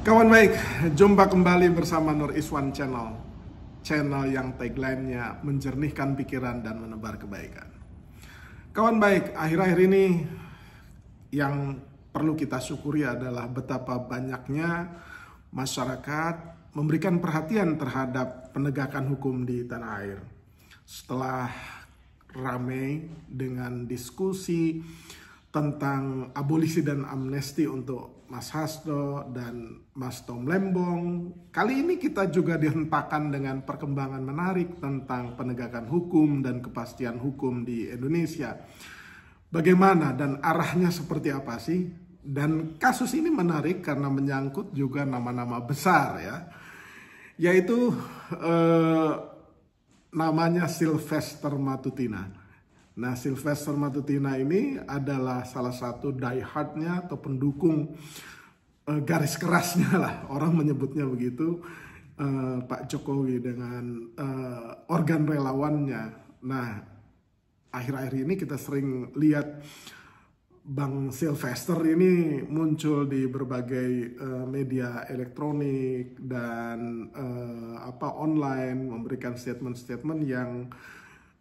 Kawan baik, jumpa kembali bersama Nur Iswan Channel. Channel yang tagline-nya menjernihkan pikiran dan menebar kebaikan. Kawan baik, akhir-akhir ini yang perlu kita syukuri adalah betapa banyaknya masyarakat memberikan perhatian terhadap penegakan hukum di tanah air. Setelah ramai dengan diskusi tentang abolisi dan amnesti untuk Mas Hasto dan Mas Tom Lembong. Kali ini kita juga dihentakkan dengan perkembangan menarik tentang penegakan hukum dan kepastian hukum di Indonesia. Bagaimana dan arahnya seperti apa sih? Dan kasus ini menarik karena menyangkut juga nama-nama besar ya. Yaitu namanya Sylvester Matutina. Nah, Sylvester Matutina ini adalah salah satu diehardnya atau pendukung garis kerasnya lah, orang menyebutnya begitu, Pak Jokowi dengan organ relawannya. Nah, akhir-akhir ini kita sering lihat Bang Sylvester ini muncul di berbagai media elektronik dan online, memberikan statement-statement yang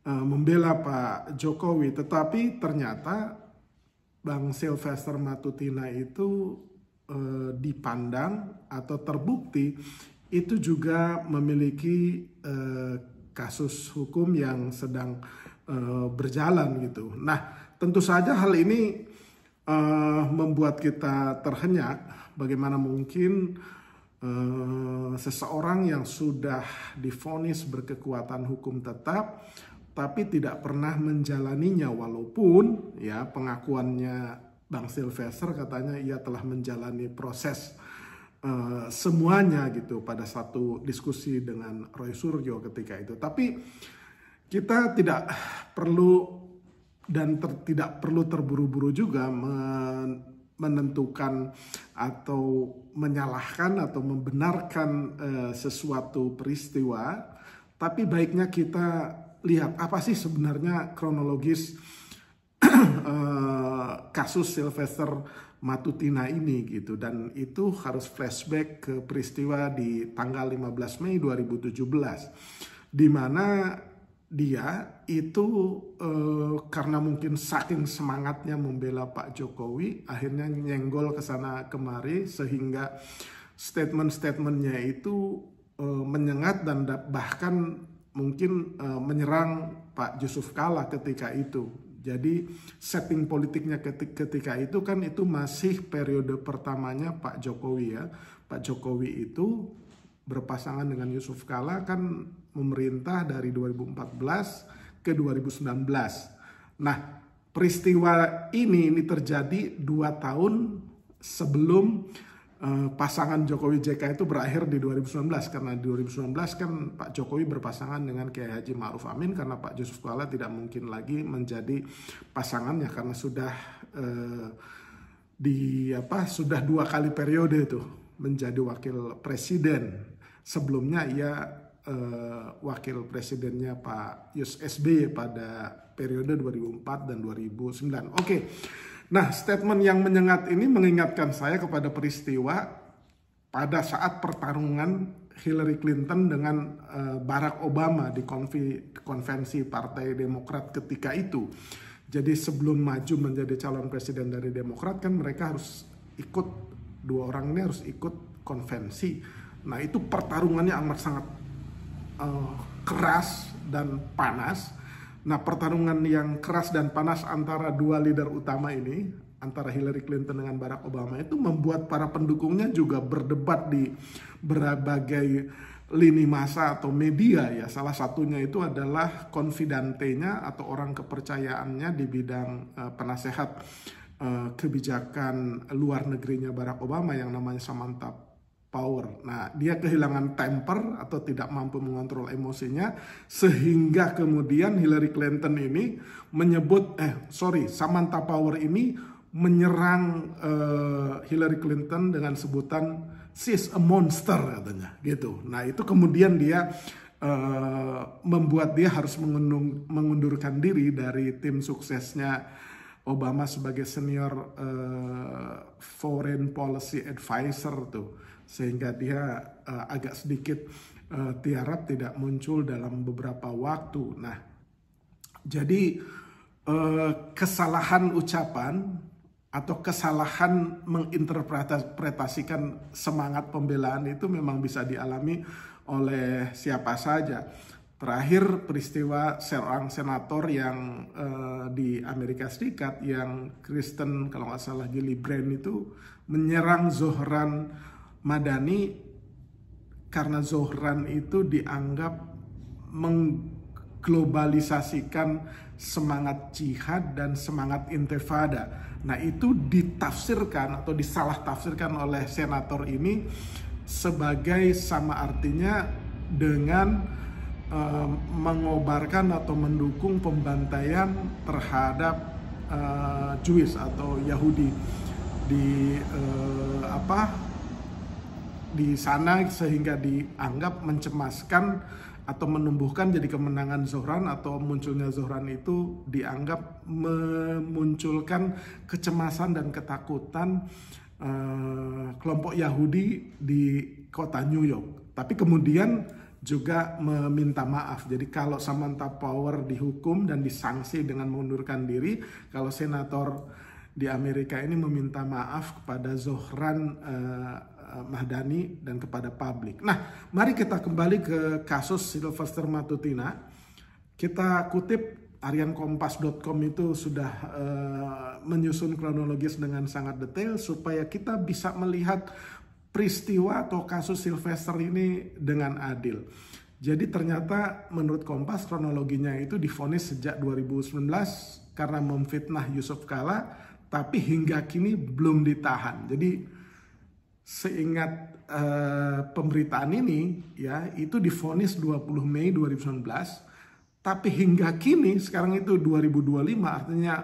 membela Pak Jokowi, tetapi ternyata Bang Sylvester Matutina itu dipandang atau terbukti itu juga memiliki kasus hukum yang sedang berjalan gitu. Nah, tentu saja hal ini membuat kita terhenyak. Bagaimana mungkin seseorang yang sudah divonis berkekuatan hukum tetap tapi tidak pernah menjalaninya, walaupun ya pengakuannya Bang Sylvester katanya ia telah menjalani proses semuanya gitu pada satu diskusi dengan Roy Suryo ketika itu. Tapi kita tidak perlu dan tidak perlu terburu-buru juga menentukan atau menyalahkan atau membenarkan sesuatu peristiwa, tapi baiknya kita lihat apa sih sebenarnya kronologis kasus Sylvester Matutina ini gitu. Dan itu harus flashback ke peristiwa di tanggal 15 Mei 2017 di mana dia itu karena mungkin saking semangatnya membela Pak Jokowi akhirnya nyenggol ke sana kemari sehingga statement-statementnya itu menyengat dan bahkan mungkin menyerang Pak Yusuf Kalla ketika itu. Jadi setting politiknya ketika itu kan itu masih periode pertamanya Pak Jokowi ya. Pak Jokowi itu berpasangan dengan Yusuf Kalla kan memerintah dari 2014 ke 2019. Nah, peristiwa ini terjadi 2 tahun sebelum pasangan Jokowi JK itu berakhir di 2019, karena di 2019 kan Pak Jokowi berpasangan dengan Kiai Haji Ma'ruf Amin karena Pak Yusuf Kalla tidak mungkin lagi menjadi pasangannya karena sudah sudah 2 kali periode itu menjadi wakil presiden. Sebelumnya ia wakil presidennya Pak Yus SBY pada periode 2004 dan 2009. Oke. Nah, statement yang menyengat ini mengingatkan saya kepada peristiwa pada saat pertarungan Hillary Clinton dengan Barack Obama di konvensi Partai Demokrat ketika itu. Jadi sebelum maju menjadi calon presiden dari Demokrat kan mereka harus ikut, 2 orang ini harus ikut konvensi. Nah, itu pertarungannya amat sangat keras dan panas. Nah, pertarungan yang keras dan panas antara 2 leader utama ini, antara Hillary Clinton dengan Barack Obama, itu membuat para pendukungnya juga berdebat di berbagai lini masa atau media ya. Salah satunya itu adalah konfidantenya atau orang kepercayaannya di bidang penasehat kebijakan luar negerinya Barack Obama yang namanya Samantha Power. Nah, dia kehilangan temper atau tidak mampu mengontrol emosinya sehingga kemudian Hillary Clinton ini Samantha Power ini menyerang Hillary Clinton dengan sebutan "she's a monster" katanya gitu. Nah, itu kemudian dia membuat dia harus mengundurkan diri dari tim suksesnya Obama sebagai senior foreign policy advisor tuh. sehingga dia agak sedikit tiarap, tidak muncul dalam beberapa waktu. Nah, jadi kesalahan ucapan atau kesalahan menginterpretasikan semangat pembelaan itu memang bisa dialami oleh siapa saja. Terakhir, peristiwa seorang senator yang di Amerika Serikat yang Kristen, kalau nggak salah Gillibrand, itu menyerang Zohran Madani karena Zohran itu dianggap mengglobalisasikan semangat jihad dan semangat intifada. Nah, itu ditafsirkan atau disalah tafsirkan oleh senator ini sebagai sama artinya dengan mengobarkan atau mendukung pembantaian terhadap Jewish atau Yahudi di sana, sehingga dianggap mencemaskan atau menumbuhkan jadi kemenangan Zohran atau munculnya Zohran itu dianggap memunculkan kecemasan dan ketakutan kelompok Yahudi di kota New York. Tapi kemudian juga meminta maaf. Jadi kalau Samantha Power dihukum dan disanksi dengan mengundurkan diri, kalau senator di Amerika ini meminta maaf kepada Zohran Madani dan kepada publik. Nah, mari kita kembali ke kasus Sylvester Matutina. Kita kutip hariankompas.com itu sudah menyusun kronologis dengan sangat detail supaya kita bisa melihat peristiwa atau kasus Sylvester ini dengan adil. Jadi ternyata menurut Kompas kronologinya itu divonis sejak 2019 karena memfitnah Yusuf Kala, tapi hingga kini belum ditahan. Jadi seingat pemberitaan ini ya, itu divonis 20 Mei 2019, tapi hingga kini sekarang itu 2025, artinya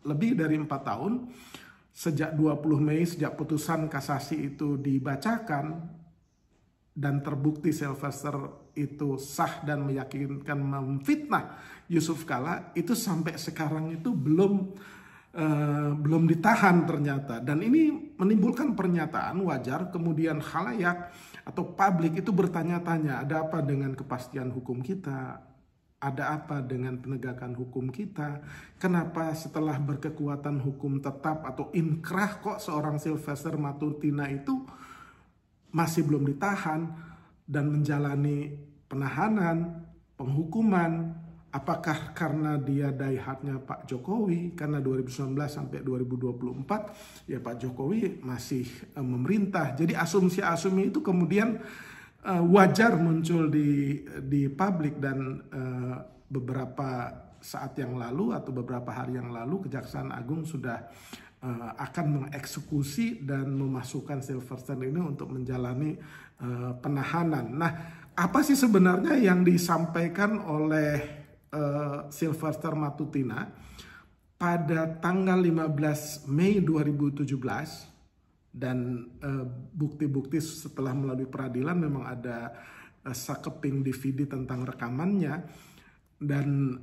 lebih dari 4 tahun sejak 20 Mei, sejak putusan kasasi itu dibacakan dan terbukti Sylvester itu sah dan meyakinkan memfitnah Yusuf Kala, itu sampai sekarang itu belum ditahan ternyata. Dan ini menimbulkan pernyataan wajar, kemudian khalayak atau publik itu bertanya-tanya, ada apa dengan kepastian hukum kita? Ada apa dengan penegakan hukum kita? Kenapa setelah berkekuatan hukum tetap atau inkrah kok seorang Sylvester Matutina itu masih belum ditahan dan menjalani penahanan, penghukuman? Apakah karena dia diehardnya Pak Jokowi? Karena 2019 sampai 2024 ya Pak Jokowi masih memerintah. Jadi asumsi-asumsi itu kemudian wajar muncul di publik, dan beberapa saat yang lalu atau beberapa hari yang lalu Kejaksaan Agung sudah akan mengeksekusi dan memasukkan Sylvester ini untuk menjalani penahanan. Nah, apa sih sebenarnya yang disampaikan oleh Sylvester Matutina pada tanggal 15 Mei 2017, dan bukti-bukti setelah melalui peradilan memang ada sakeping DVD tentang rekamannya, dan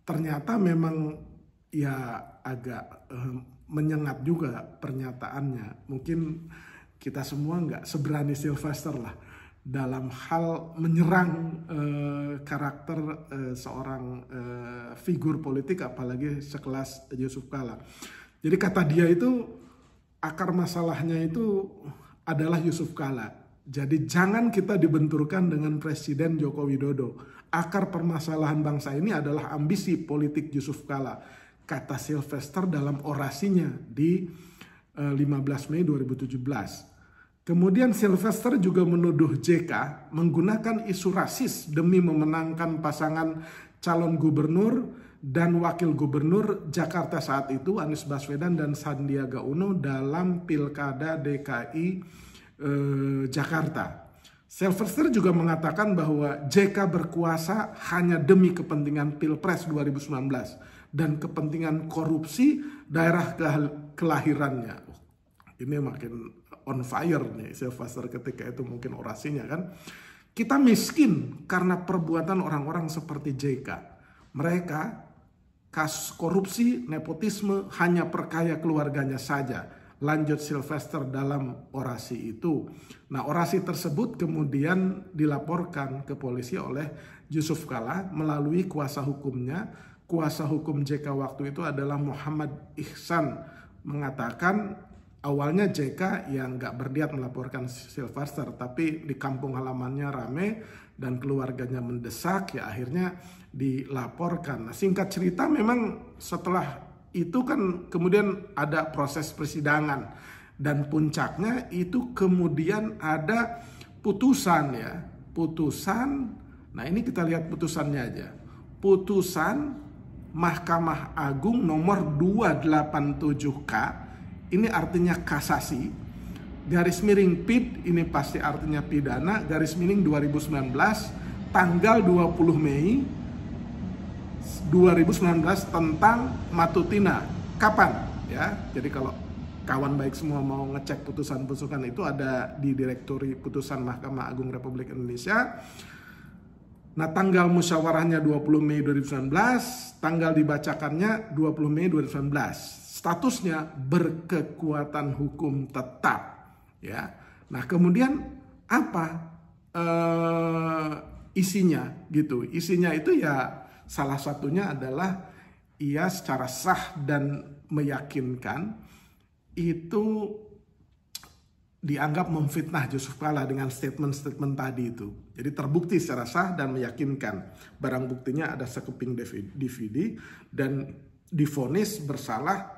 ternyata memang ya agak menyengat juga pernyataannya. Mungkin kita semua nggak seberani Sylvester lah dalam hal menyerang karakter seorang figur politik, apalagi sekelas Yusuf Kala. Jadi kata dia itu, akar masalahnya itu adalah Yusuf Kala. Jadi jangan kita dibenturkan dengan Presiden Joko Widodo. Akar permasalahan bangsa ini adalah ambisi politik Yusuf Kala, kata Sylvester dalam orasinya di 15 Mei 2017. Kemudian Sylvester juga menuduh JK menggunakan isu rasis demi memenangkan pasangan calon gubernur dan wakil gubernur Jakarta saat itu, Anies Baswedan dan Sandiaga Uno, dalam Pilkada DKI Jakarta. Sylvester juga mengatakan bahwa JK berkuasa hanya demi kepentingan Pilpres 2019 dan kepentingan korupsi daerah kelahirannya. Ini makin on fire nih Sylvester ketika itu, mungkin orasinya kan. Kita miskin karena perbuatan orang-orang seperti JK. Mereka kasus korupsi, nepotisme hanya perkaya keluarganya saja. lanjut Sylvester dalam orasi itu. Nah, orasi tersebut kemudian dilaporkan ke polisi oleh Yusuf Kalla melalui kuasa hukumnya. Kuasa hukum JK waktu itu adalah Muhammad Ihsan, mengatakan awalnya JK yang nggak berniat melaporkan Sylvester, tapi di kampung halamannya rame dan keluarganya mendesak, ya akhirnya dilaporkan. Nah, singkat cerita memang setelah itu kan kemudian ada proses persidangan dan puncaknya itu kemudian ada putusan ya. Putusan, nah ini kita lihat putusannya aja. Putusan Mahkamah Agung nomor 287K, ini artinya kasasi, garis miring PID, ini pasti artinya pidana, garis miring 2019, tanggal 20 Mei 2019 tentang Matutina. Kapan? Ya, jadi kalau kawan baik semua mau ngecek putusan-putusan itu ada di Direktori Putusan Mahkamah Agung Republik Indonesia. Nah, tanggal musyawarahnya 20 Mei 2019, tanggal dibacakannya 20 Mei 2019. Statusnya berkekuatan hukum tetap, ya. Nah, kemudian apa isinya gitu? Isinya itu ya salah satunya adalah ia secara sah dan meyakinkan itu dianggap memfitnah Yusuf Kalla dengan statement-statement tadi itu. Jadi terbukti secara sah dan meyakinkan. Barang buktinya ada sekeping DVD dan divonis bersalah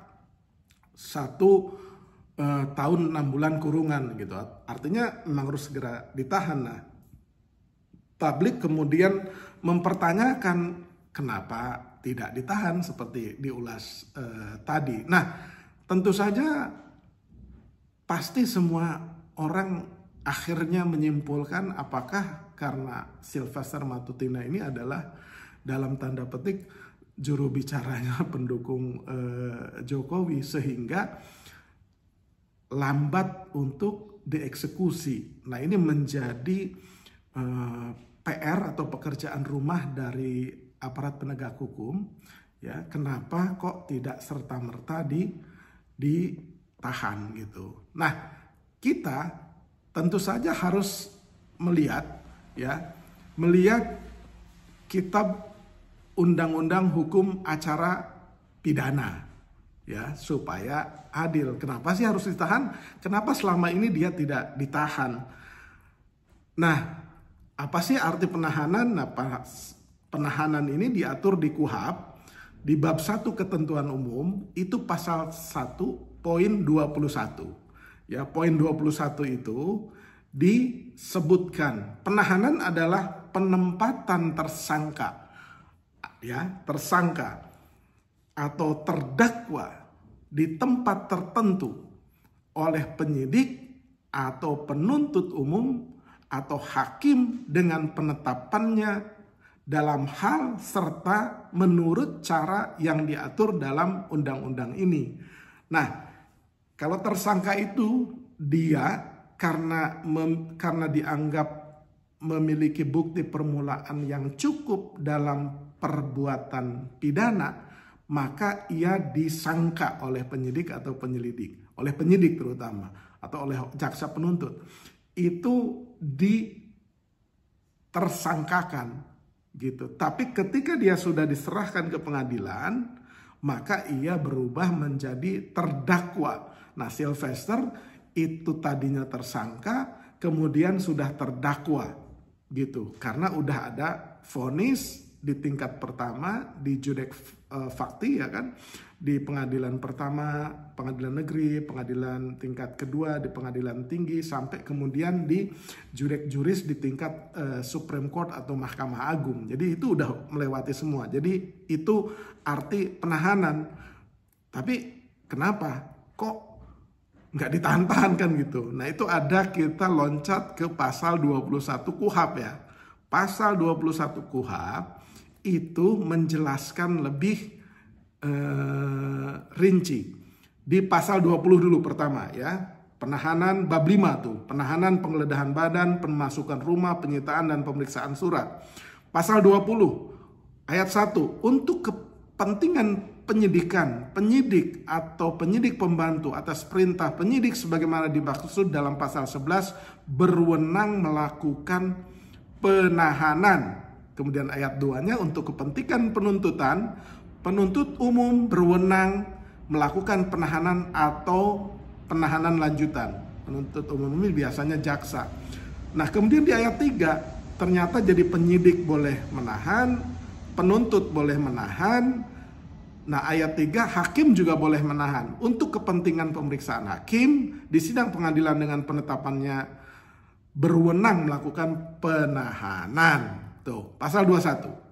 1 tahun 6 bulan kurungan gitu. Artinya memang harus segera ditahan. Nah, publik kemudian mempertanyakan kenapa tidak ditahan seperti diulas tadi. Nah, tentu saja pasti semua orang akhirnya menyimpulkan apakah karena Sylvester Matutina ini adalah dalam tanda petik juru bicaranya pendukung Jokowi sehingga lambat untuk dieksekusi. Nah, ini menjadi PR atau pekerjaan rumah dari aparat penegak hukum, ya. Kenapa kok tidak serta-merta ditahan gitu. Nah, kita tentu saja harus melihat kitab Undang-Undang Hukum Acara Pidana, ya, supaya adil. Kenapa sih harus ditahan? Kenapa selama ini dia tidak ditahan? Nah, apa sih arti penahanan? Nah, penahanan ini diatur di KUHP di bab 1 ketentuan umum itu pasal 1 poin 21. Ya, poin 21 itu disebutkan penahanan adalah penempatan tersangka, ya, tersangka atau terdakwa di tempat tertentu oleh penyidik atau penuntut umum atau hakim dengan penetapannya dalam hal serta menurut cara yang diatur dalam undang-undang ini. Nah, kalau tersangka itu dia karena dianggap memiliki bukti permulaan yang cukup dalam perbuatan pidana, maka ia disangka oleh penyidik atau penyelidik, oleh penyidik terutama atau oleh jaksa penuntut. Itu ditersangkakan gitu. Tapi ketika dia sudah diserahkan ke pengadilan, maka ia berubah menjadi terdakwa. Nah, Sylvester itu tadinya tersangka, kemudian sudah terdakwa gitu. Karena udah ada vonis di tingkat pertama di judek fakti, ya kan, di pengadilan pertama, pengadilan negeri, pengadilan tingkat kedua, di pengadilan tinggi, sampai kemudian di judek juris di tingkat Supreme Court atau Mahkamah Agung. Jadi itu udah melewati semua. Jadi itu arti penahanan. Tapi kenapa kok nggak ditahan-tahan kan gitu? Nah, itu ada, kita loncat ke pasal 21 KUHP ya. Pasal 21 KUHP itu menjelaskan lebih rinci. Di pasal 20 dulu pertama ya, penahanan bab 5 tuh, penahanan, penggeledahan badan, pemasukan rumah, penyitaan dan pemeriksaan surat. Pasal 20 ayat 1, untuk kepentingan penyidik atau penyidik pembantu atas perintah penyidik sebagaimana dimaksud dalam pasal 11 berwenang melakukan penahanan. Kemudian ayat 2-nya untuk kepentingan penuntutan, penuntut umum berwenang melakukan penahanan atau penahanan lanjutan. Penuntut umum ini biasanya jaksa. Nah, kemudian di ayat 3 ternyata jadi penyidik boleh menahan, penuntut boleh menahan. Nah, ayat 3 hakim juga boleh menahan untuk kepentingan pemeriksaan. Hakim di sidang pengadilan dengan penetapannya berwenang melakukan penahanan. Tuh, pasal 21.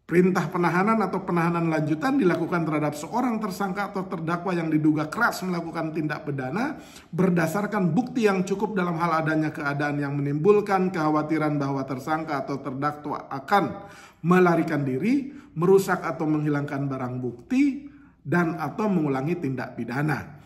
Perintah penahanan atau penahanan lanjutan dilakukan terhadap seorang tersangka atau terdakwa yang diduga keras melakukan tindak pidana berdasarkan bukti yang cukup dalam hal adanya keadaan yang menimbulkan kekhawatiran bahwa tersangka atau terdakwa akan melarikan diri, merusak atau menghilangkan barang bukti, dan atau mengulangi tindak pidana.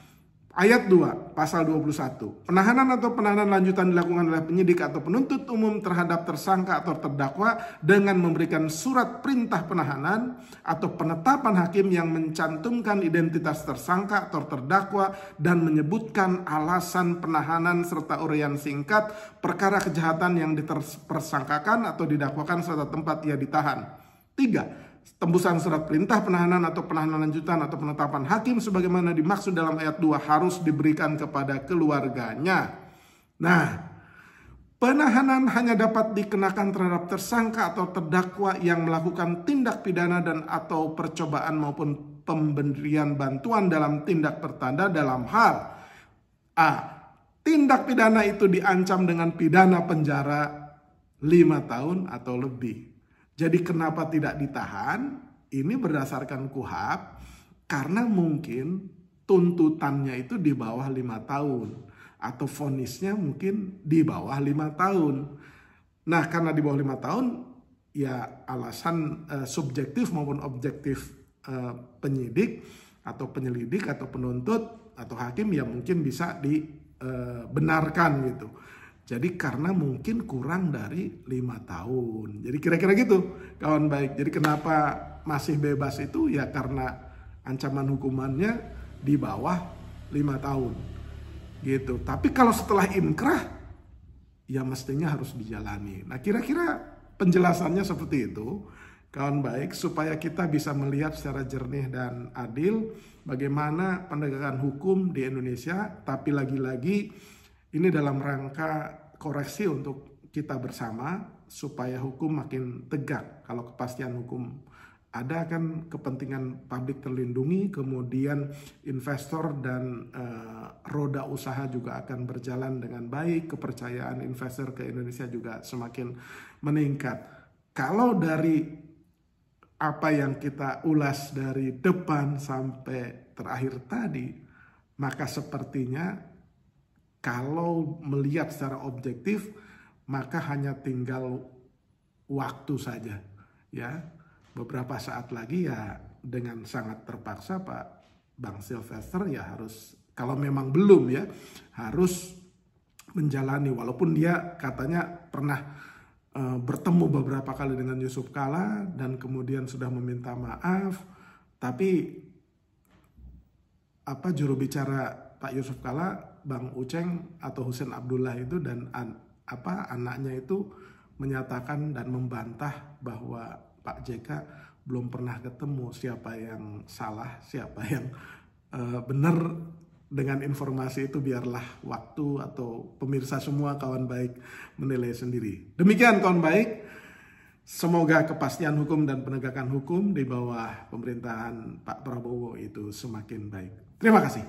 Ayat 2, pasal 21. Penahanan atau penahanan lanjutan dilakukan oleh penyidik atau penuntut umum terhadap tersangka atau terdakwa dengan memberikan surat perintah penahanan atau penetapan hakim yang mencantumkan identitas tersangka atau terdakwa dan menyebutkan alasan penahanan serta uraian singkat perkara kejahatan yang dipersangkakan atau didakwakan serta tempat ia ditahan. 3. Tembusan surat perintah penahanan atau penahanan lanjutan atau penetapan hakim sebagaimana dimaksud dalam ayat 2 harus diberikan kepada keluarganya. Nah, penahanan hanya dapat dikenakan terhadap tersangka atau terdakwa yang melakukan tindak pidana dan atau percobaan maupun pemberian bantuan dalam tindak pertanda dalam hal A. Tindak pidana itu diancam dengan pidana penjara 5 tahun atau lebih. Jadi kenapa tidak ditahan? Ini berdasarkan KUHP karena mungkin tuntutannya itu di bawah 5 tahun atau vonisnya mungkin di bawah 5 tahun. Nah, karena di bawah 5 tahun ya alasan subjektif maupun objektif penyidik atau penyelidik atau penuntut atau hakim ya mungkin bisa dibenarkan gitu. Jadi karena mungkin kurang dari 5 tahun. Jadi kira-kira gitu kawan baik. Jadi kenapa masih bebas itu ya karena ancaman hukumannya di bawah 5 tahun. Gitu. Tapi kalau setelah inkrah ya mestinya harus dijalani. Nah kira-kira penjelasannya seperti itu kawan baik supaya kita bisa melihat secara jernih dan adil bagaimana penegakan hukum di Indonesia. Tapi lagi-lagi ini dalam rangka koreksi untuk kita bersama supaya hukum makin tegak. Kalau kepastian hukum ada kan kepentingan publik terlindungi, kemudian investor dan roda usaha juga akan berjalan dengan baik, kepercayaan investor ke Indonesia juga semakin meningkat. Kalau dari apa yang kita ulas dari depan sampai terakhir tadi, maka sepertinya kalau melihat secara objektif, maka hanya tinggal waktu saja. Ya, beberapa saat lagi ya dengan sangat terpaksa Pak Bang Sylvester ya harus, kalau memang belum ya, harus menjalani. Walaupun dia katanya pernah bertemu beberapa kali dengan Yusuf Kalla dan kemudian sudah meminta maaf, tapi juru bicara Pak Yusuf Kalla, Bang Uceng atau Husein Abdullah itu dan anaknya itu menyatakan dan membantah bahwa Pak JK belum pernah ketemu siapa yang salah, siapa yang benar. Dengan informasi itu biarlah waktu atau pemirsa semua kawan baik menilai sendiri. Demikian kawan baik, semoga kepastian hukum dan penegakan hukum di bawah pemerintahan Pak Prabowo itu semakin baik. Terima kasih.